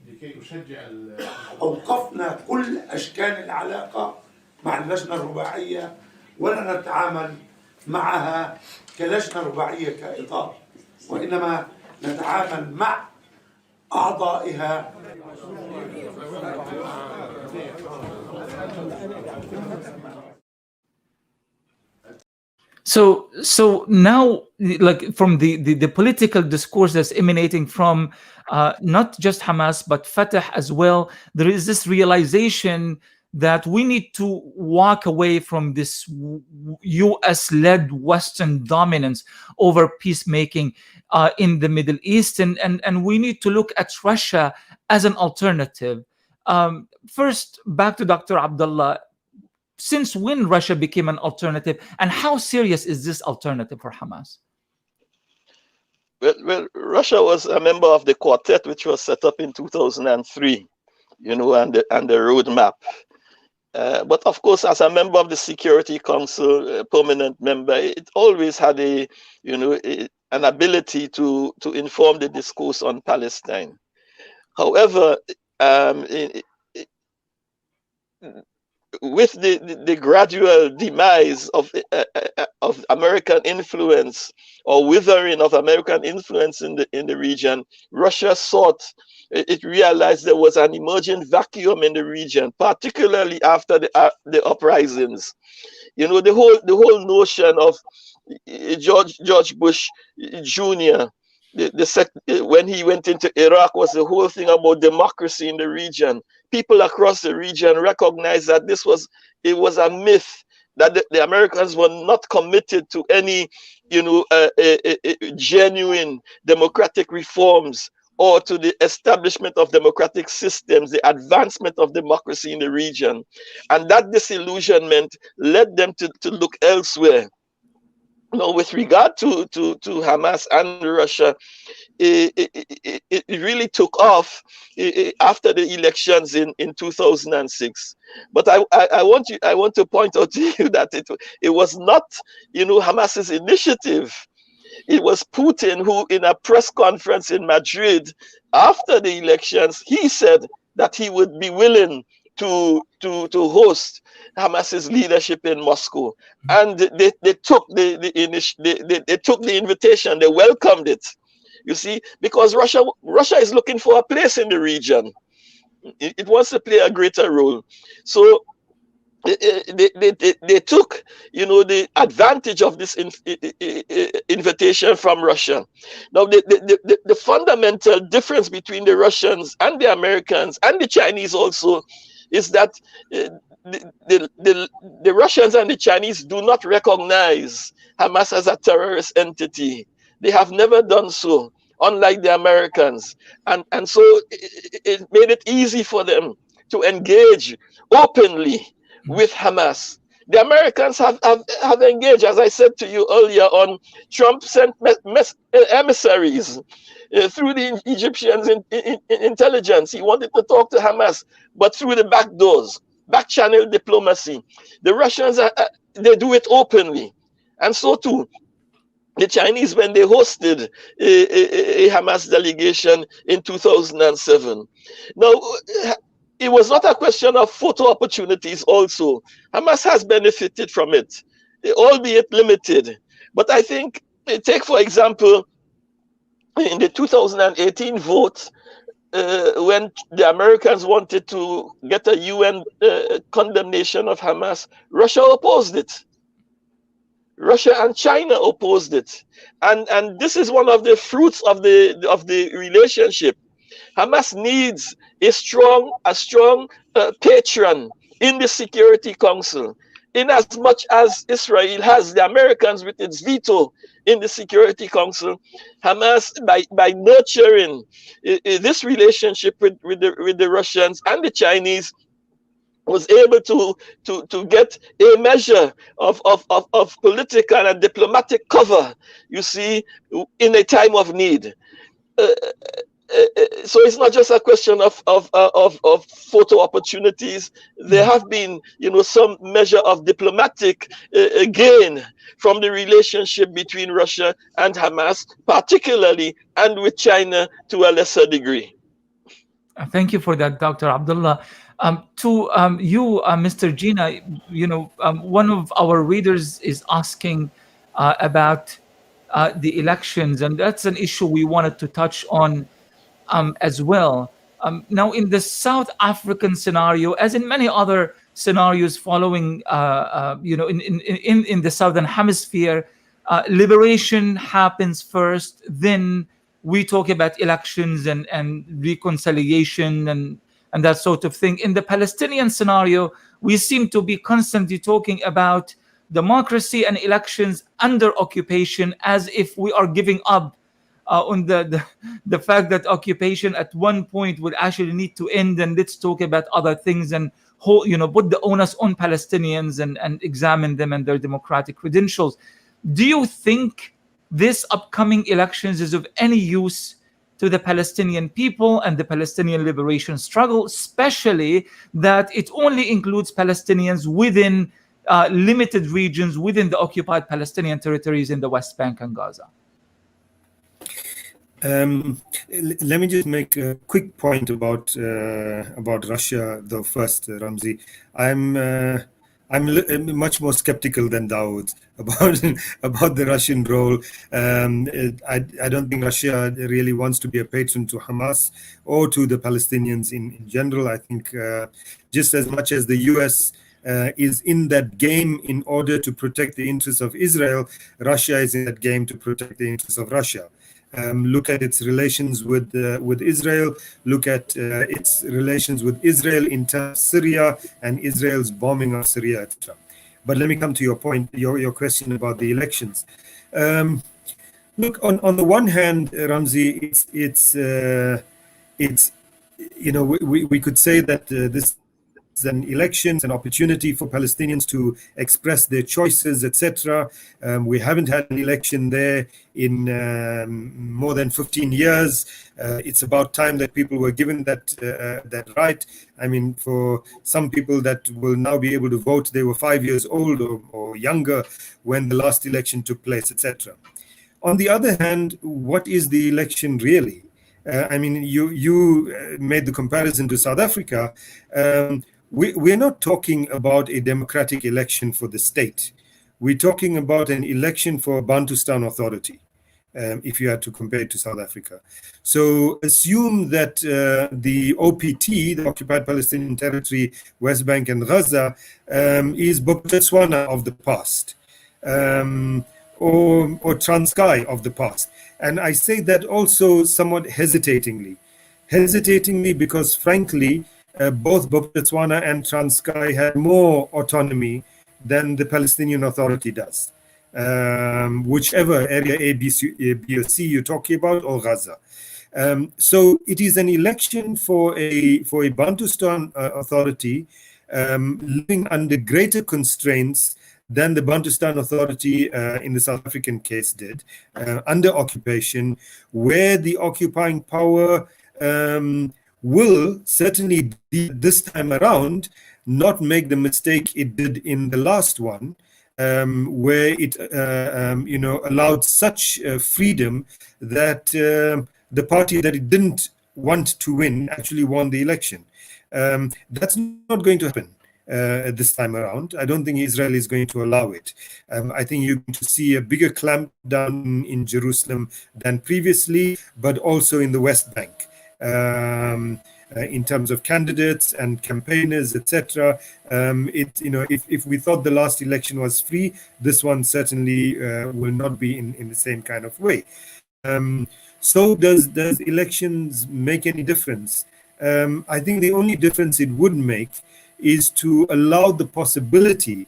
لكي تشجع. أوقفنا كل أشكال العلاقة مع اللجنة الرباعية، ولا نتعامل معها كلجنة رباعية كإطار، وإنما نتعامل مع أعضائها. So now, like, from the political discourse that's emanating from not just Hamas but Fatah as well, there is this realization that we need to walk away from this US-led Western dominance over peacemaking in the Middle East, and we need to look at Russia as an alternative. First, back to Dr. Abdullah. Since when Russia became an alternative, and how serious is this alternative for Hamas? Well, Russia was a member of the quartet, which was set up in 2003, and the roadmap. But of course, as a member of the Security Council, a permanent member, it always had an ability to inform the discourse on Palestine. However, with the gradual demise of American influence, or withering of American influence in the region, Russia sought. It realized there was an emerging vacuum in the region, particularly after the uprisings. You know, the whole notion of George Bush Jr. When he went into Iraq, was the whole thing about democracy in the region. People across the region recognized that it was a myth, that the Americans were not committed to any, genuine democratic reforms, or to the establishment of democratic systems, the advancement of democracy in the region. And that disillusionment led them to look elsewhere. Now, with regard to Hamas and Russia, it really took off after the elections in 2006. But I want to point out to you that it was not, Hamas's initiative. It was Putin who, in a press conference in Madrid after the elections, he said that he would be willing to host Hamas's leadership in Moscow, and they took they took the invitation. They welcomed it. You see, because Russia is looking for a place in the region. It wants to play a greater role. So they took, the advantage of this invitation from Russia. Now, the fundamental difference between the Russians and the Americans and the Chinese also is that the Russians and the Chinese do not recognize Hamas as a terrorist entity. They have never done so, unlike the Americans. And so it made it easy for them to engage openly with Hamas. The Americans have engaged, as I said to you earlier on. Trump sent emissaries through the Egyptians in intelligence. He wanted to talk to Hamas, but through the back doors, back channel diplomacy. The Russians, they do it openly. And so too, the Chinese, when they hosted a Hamas delegation in 2007. Now, it was not a question of photo opportunities also. Hamas has benefited from it, albeit limited. But I think, take for example, in the 2018 vote, when the Americans wanted to get a UN condemnation of Hamas, Russia opposed it. Russia and China opposed it. And this is one of the fruits of the relationship. Hamas needs a strong patron in the Security Council. In as much as Israel has the Americans with its veto in the Security Council, Hamas, by nurturing this relationship with the Russians and the Chinese, was able to get a measure of political and diplomatic cover, you see, in a time of need. So it's not just a question of photo opportunities. There have been, some measure of diplomatic gain from the relationship between Russia and Hamas, particularly, and with China to a lesser degree. Thank you for that, Dr. Abdullah. To you, Mr. Jeenah, one of our readers is asking about the elections, and that's an issue we wanted to touch on as well. Now, in the South African scenario, as in many other scenarios following, in the Southern Hemisphere, liberation happens first, then we talk about elections and reconciliation and that sort of thing. In the Palestinian scenario, we seem to be constantly talking about democracy and elections under occupation, as if we are giving up on the fact that occupation at one point would actually need to end, and let's talk about other things and put the onus on Palestinians and examine them and their democratic credentials. Do you think this upcoming elections is of any use to the Palestinian people and the Palestinian liberation struggle, especially that it only includes Palestinians within limited regions within the occupied Palestinian territories in the West Bank and Gaza? Let me just make a quick point about Russia, though. First, Ramzi, I'm much more skeptical than Daud about about the Russian role. I don't think Russia really wants to be a patron to Hamas or to the Palestinians in general. I think just as much as the US is in that game in order to protect the interests of Israel, Russia is in that game to protect the interests of Russia. Look at its relations with Israel. Look at its relations with Israel in terms of Syria and Israel's bombing of Syria, etc. But let me come to your point, your question about the elections. Look, on the one hand, Ramzi, it's we could say that this is an election, it's an opportunity for Palestinians to express their choices, etc. We haven't had an election there in more than 15 years. It's about time that people were given that right. I mean, for some people that will now be able to vote, they were 5 years old or younger when the last election took place, etc. On the other hand, what is the election really? I mean, you made the comparison to South Africa. We're not talking about a democratic election for the state. We're talking about an election for a Bantustan authority, if you had to compare it to South Africa. So assume that the OPT, the Occupied Palestinian Territory, West Bank and Gaza, is Botswana of the past. Or Transkei of the past. And I say that also somewhat hesitatingly because frankly, both Botswana and Transkei had more autonomy than the Palestinian Authority does, whichever area A, B, or C you're talking about, or Gaza. So it is an election for a Bantustan authority living under greater constraints than the Bantustan Authority in the South African case did, under occupation, where the occupying power will certainly this time around not make the mistake it did in the last one, where it allowed such freedom that the party that it didn't want to win actually won the election. That's not going to happen this time around. I don't think Israel is going to allow it. I think you're going to see a bigger clampdown in Jerusalem than previously, but also in the West Bank. In terms of candidates and campaigners, etc. If we thought the last election was free, this one certainly will not be in the same kind of way. So does elections make any difference? I think the only difference it would make is to allow the possibility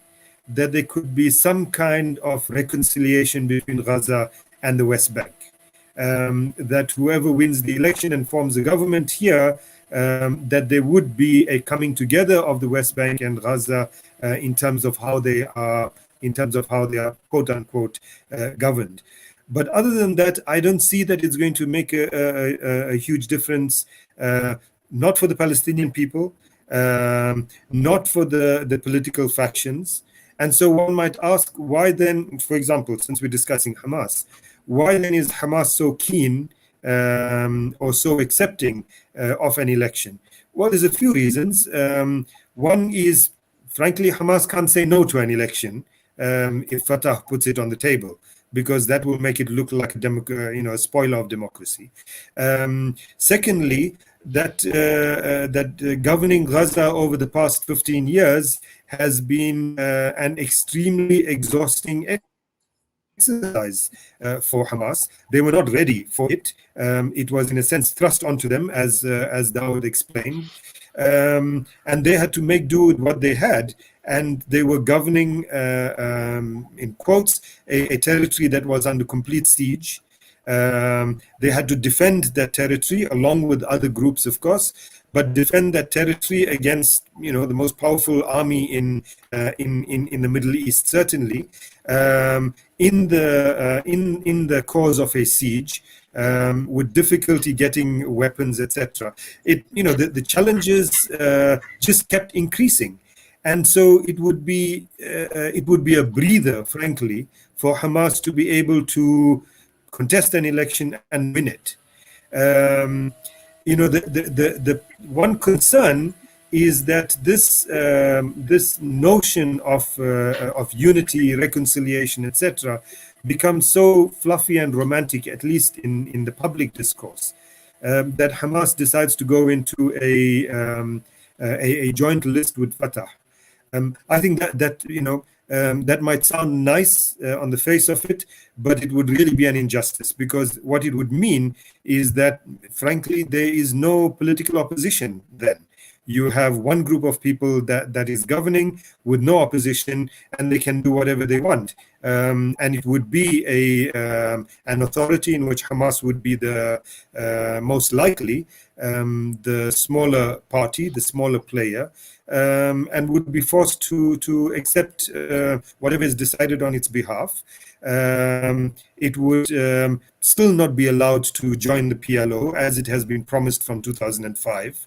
that there could be some kind of reconciliation between Gaza and the West Bank. That whoever wins the election and forms a government here, that there would be a coming together of the West Bank and Gaza in terms of how they are, quote unquote, governed. But other than that, I don't see that it's going to make a huge difference, not for the Palestinian people, not for the political factions. And so one might ask, why then, for example, since we're discussing Hamas, why then is Hamas so keen or so accepting of an election? Well, there's a few reasons. One is, frankly, Hamas can't say no to an election if Fatah puts it on the table, because that will make it look like a spoiler of democracy. Secondly, that governing Gaza over the past 15 years has been an extremely exhausting exercise for Hamas. They were not ready for it. It was, in a sense, thrust onto them, as Daud explained. And they had to make do with what they had. And they were governing, in quotes, a territory that was under complete siege. They had to defend that territory along with other groups, of course, but defend that territory against, the most powerful army in the Middle East, certainly, in the cause of a siege, with difficulty getting weapons, etc. The challenges just kept increasing. And so it would be a breather, frankly, for Hamas to be able to contest an election and win it. The one concern is that this notion of unity, reconciliation, etc., becomes so fluffy and romantic, at least in the public discourse, that Hamas decides to go into a joint list with Fatah. I think that might sound nice on the face of it, but it would really be an injustice, because what it would mean is that, frankly, there is no political opposition then. You have one group of people that is governing with no opposition, and they can do whatever they want. And it would be an authority in which Hamas would be the most likely, the smaller party, the smaller player, and would be forced to accept whatever is decided on its behalf. It would still not be allowed to join the PLO, as it has been promised from 2005.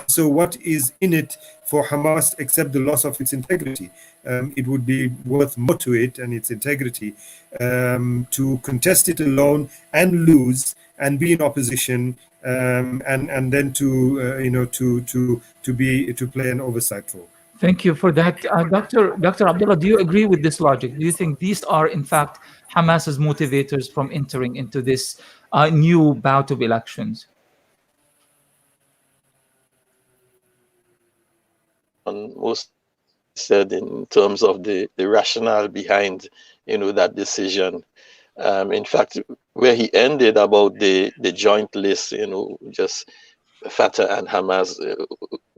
So what is in it for Hamas except the loss of its integrity? It would be worth more to it and its integrity to contest it alone and lose and be in opposition, and then to play an oversight role. Thank you for that. Dr. Abdullah, do you agree with this logic? Do you think these are, in fact, Hamas's motivators from entering into this new bout of elections? Most said in terms of the rationale behind, that decision. In fact, where he ended about the joint list, just Fatah and Hamas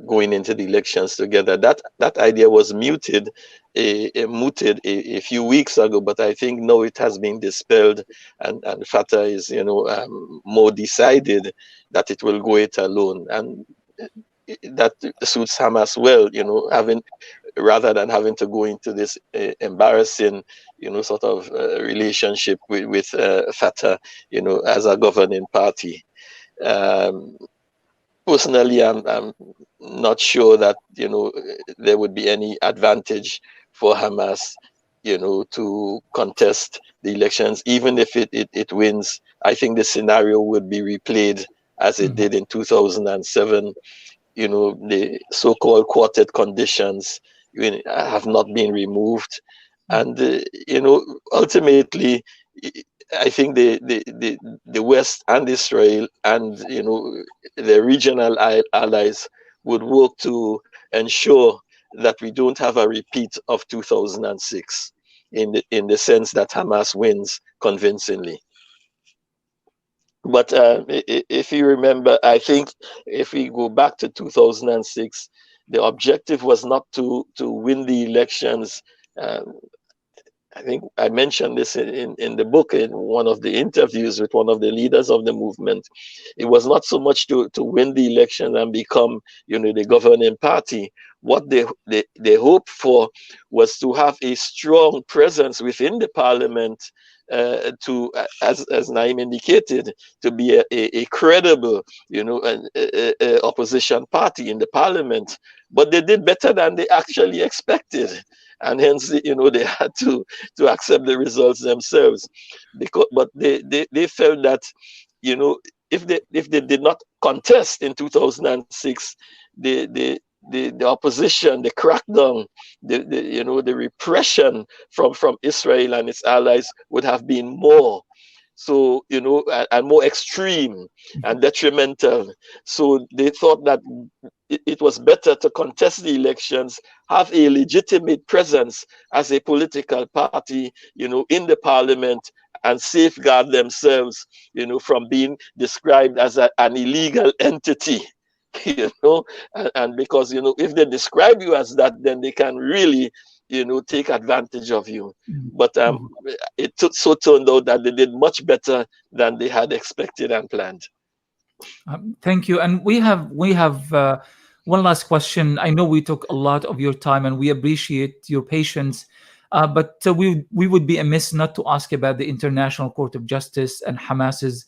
going into the elections together, that idea was mooted a few weeks ago, but I think now it has been dispelled, and Fatah is more decided that it will go it alone, and that suits Hamas well, rather than having to go into this embarrassing sort of relationship with Fatah as a governing party. Personally, I'm not sure that there would be any advantage for Hamas to contest the elections. Even if it wins, I think the scenario would be replayed as it did in 2007. The so-called quartet conditions have not been removed, and ultimately, I think the West and Israel and the regional allies would work to ensure that we don't have a repeat of 2006 in the sense that Hamas wins convincingly. But if you remember, I think if we go back to 2006, the objective was not to win the elections. I think I mentioned this in the book, in one of the interviews with one of the leaders of the movement. It was not so much to win the election and become, the governing party. What they hoped for was to have a strong presence within the parliament, to, as Naim indicated, to be a credible, opposition party in the parliament. But they did better than they actually expected, and hence, they had to accept the results themselves. But they felt that, if they did not contest in 2006, the opposition, the crackdown, the repression from Israel and its allies would have been more. So, and more extreme and detrimental. So they thought that it was better to contest the elections, have a legitimate presence as a political party, in the parliament, and safeguard themselves, from being described as an illegal entity. And because if they describe you as that, then they can really take advantage of you. But it so turned out that they did much better than they had expected and planned. Thank you. And we have one last question. I know we took a lot of your time, and we appreciate your patience, but we would be amiss not to ask about the International Court of Justice and Hamas's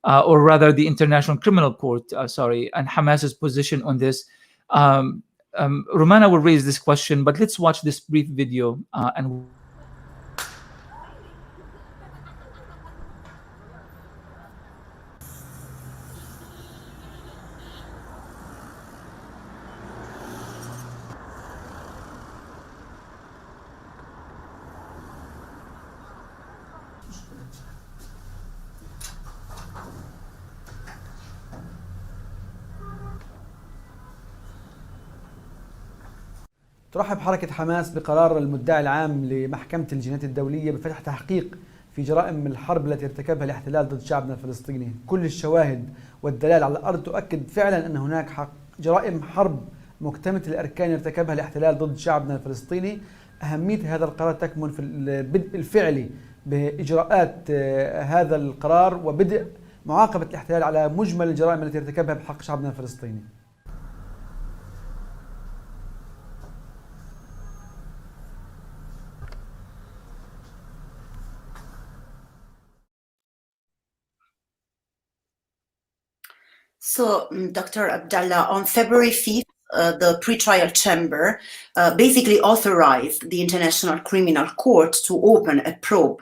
or rather the International Criminal Court, and Hamas's position on this. Romana will raise this question, but let's watch this brief video. ترحب حركة حماس بقرار المدعي العام لمحكمة الجنايات الدولية بفتح تحقيق في جرائم الحرب التي ارتكبها الاحتلال ضد شعبنا الفلسطيني. كل الشواهد والدلائل على الأرض تؤكد فعلا أن هناك جرائم حرب مكتملة الأركان ارتكبها الاحتلال ضد شعبنا الفلسطيني. أهمية هذا القرار تكمن في البدء الفعلي بإجراءات هذا القرار وبدء معاقبة الاحتلال على مجمل الجرائم التي ارتكبها بحق شعبنا الفلسطيني. So, Dr. Abdullah, on February 5th, the pretrial chamber basically authorized the International Criminal Court to open a probe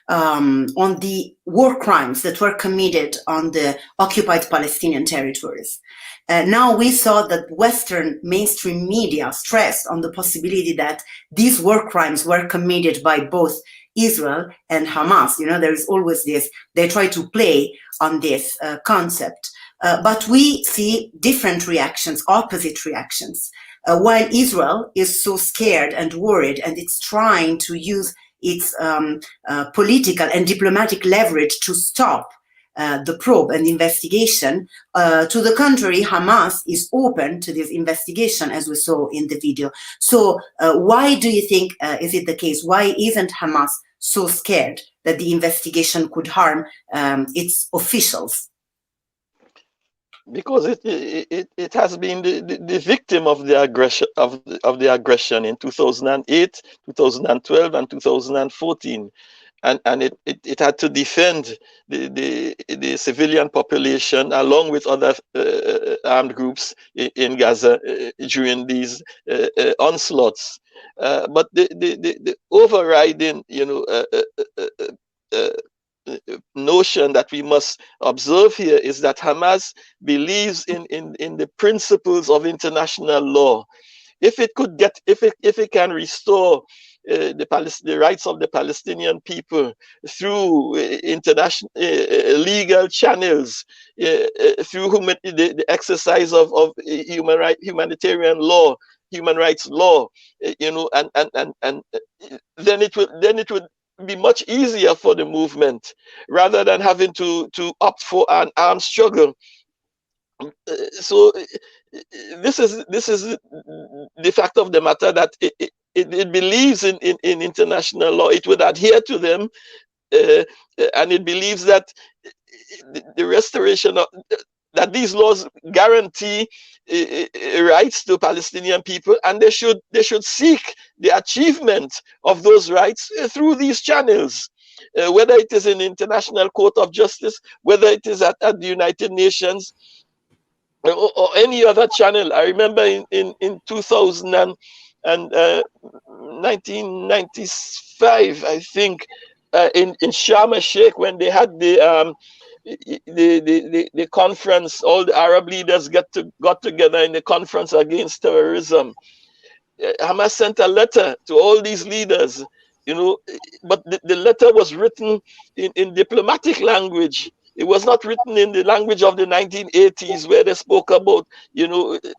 on the war crimes that were committed on the occupied Palestinian territories. Now we saw that Western mainstream media stressed on the possibility that these war crimes were committed by both Israel and Hamas. You know, there is always this, they try to play on this concept. But we see different reactions, opposite reactions. While Israel is so scared and worried, and it's trying to use its political and diplomatic leverage to stop the probe and investigation, to the contrary, Hamas is open to this investigation, as we saw in the video. So why do you think is it the case? Why isn't Hamas so scared that the investigation could harm its officials? Because it has been the victim of the aggression of the aggression in 2008, 2012, and 2014, and it had to defend the civilian population along with other armed groups in Gaza during these onslaughts. But the overriding, notion that we must observe here is that Hamas believes in the principles of international law. If it can restore the rights of the Palestinian people through international legal channels, through the exercise of humanitarian law, human rights law, and then it would be much easier for the movement rather than having to opt for an armed struggle. So this is the fact of the matter, that it believes in international law. It would adhere to them, and it believes that the restoration of that these laws guarantee rights to Palestinian people, and they should seek the achievement of those rights through these channels, whether it is in the International Court of Justice, whether it is at the United Nations, or any other channel. I remember in 2000 and 1995, I think, in Sharm el-Sheikh, when they had the conference, all the Arab leaders got together in the conference against terrorism. Hamas sent a letter to all these leaders, but the letter was written in diplomatic language. It was not written in the language of the 1980s, where they spoke about,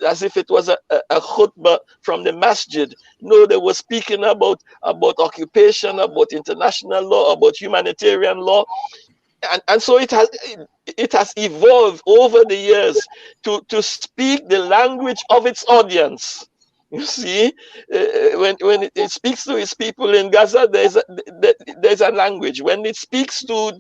as if it was a khutbah from the masjid. No, they were speaking about occupation, about international law, about humanitarian law. And so it has evolved over the years to speak the language of its audience. You see, when it speaks to its people in Gaza, there's a language. When it speaks to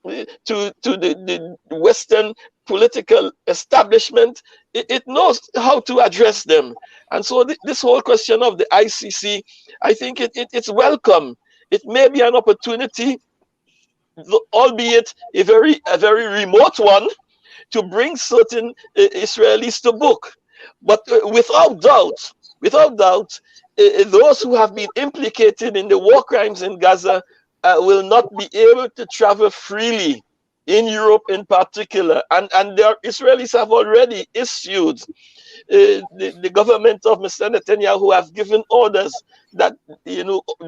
the Western political establishment, it knows how to address them. And so this whole question of the ICC, I think it's welcome. It may be an opportunity, albeit a very remote one, to bring certain Israelis to book. But without doubt, those who have been implicated in the war crimes in Gaza will not be able to travel freely in Europe in particular. And the Israelis have already issued, the government of Mr. Netanyahu have given orders that,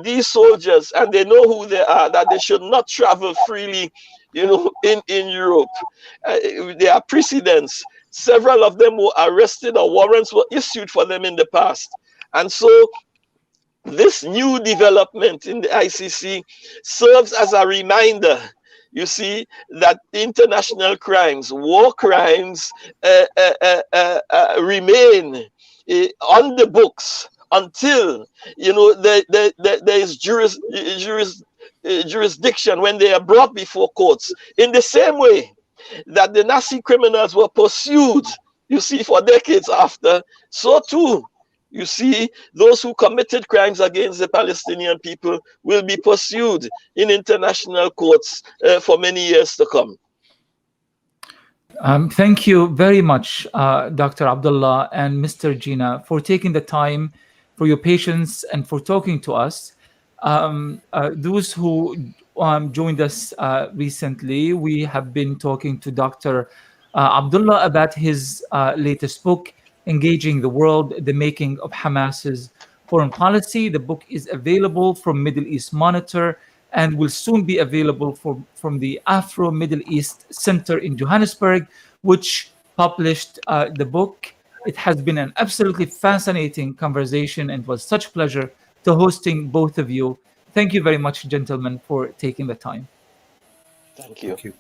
these soldiers, and they know who they are, that they should not travel freely, in Europe. There are precedents. Several of them were arrested, or warrants were issued for them in the past. And so this new development in the ICC serves as a reminder, you see, that international crimes, war crimes, remain on the books until, you know, there is jurisdiction when they are brought before courts. In the same way that the Nazi criminals were pursued, you see, for decades after, so too, you see, those who committed crimes against the Palestinian people will be pursued in international courts for many years to come. Thank you very much, Dr. Abdullah and Mr. Jeenah, for taking the time, for your patience, and for talking to us. Those who joined us recently, we have been talking to Dr. Abdullah about his latest book, Engaging the World, The Making of Hamas's Foreign Policy. The book is available from Middle East Monitor and will soon be available from the Afro-Middle East Center in Johannesburg, which published the book. It has been an absolutely fascinating conversation, and it was such a pleasure to hosting both of you. Thank you very much, gentlemen, for taking the time. Thank you. Thank you.